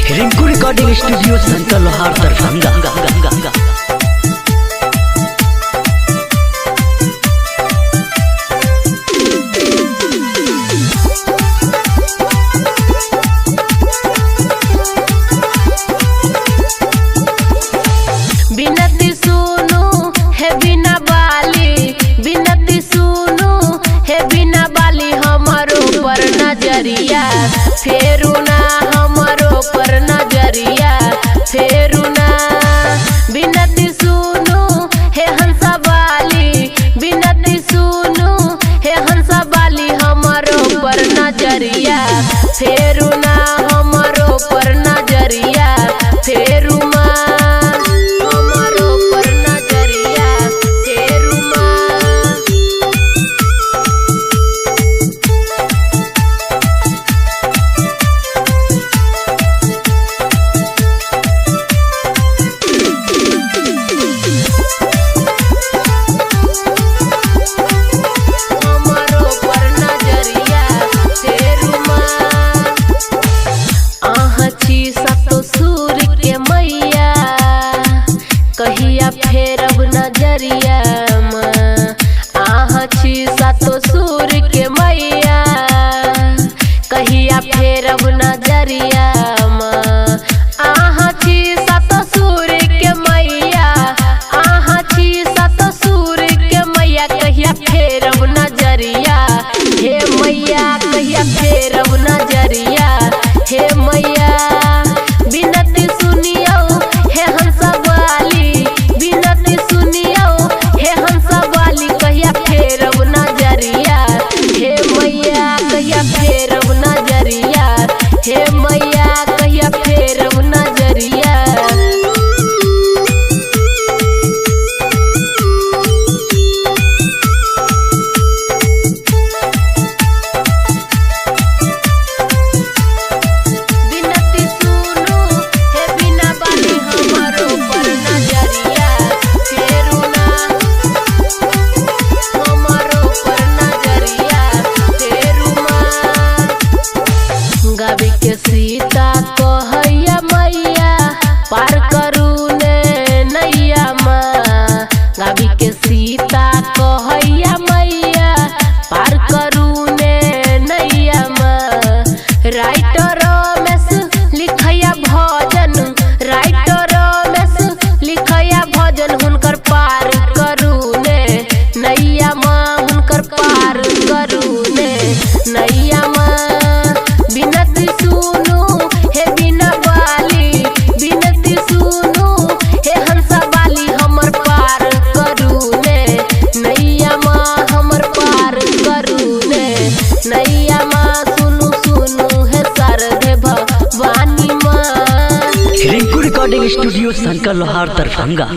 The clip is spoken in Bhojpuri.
रिंकू रिकॉर्डिंग स्टूडियो शंकर लोहार दरभंगा। बिनती सुनु है बिना बाली, बिनती सुनु है बिना बाली, हमारो पर नजरिया फेरू ना, हमारो पर नजरिया फेरू ना। बिनती सुनु है हंसा बाली, बिनती सुनु है हंसा बाली, हमारो पर नजरिया फेरू ना, हमारो पर नजरिया फेरू मा। कहिया फेरब नजरिया आँची सातो सूर के मैया, कहिया फेरब नजरिया आँची सातो सूर के मैया, आँची सातो सूर के मैया, कहिया फेरब नजरिया हे मैया, कहिया फेरब नजरिया हे मैया। बिनती सुनियो हे हंसा बाली, बिनती सुनियो हे हंसा बाली, कहिया फेरब नजरिया हे मैया, कहिया फेरब नजरिया हे मैया, कहिया फेरब नजरिया। गावी के सीता कहैया मैया पार करू ने नैया माँ, गावी के सीता कहैया मैया पार करू ने नैया माँ। राइटर रमेश लिखैया भजन, राइटर रमेश लिखैया भजन, हुनकर पार करू ने नैया माँ, हुनकर पार करू ने नैया माँ। बिनती सुनु हे बिना बाली, बिनती सुनु हे हंसा बाली, हमर पार करू ने नैया माँ, हमर पार करू ने नैया माँ। सुनु सुनु है शारदे भवानी माँ। रिंकू रिकॉर्डिंग स्टूडियो शंकर लोहार दरभंगा।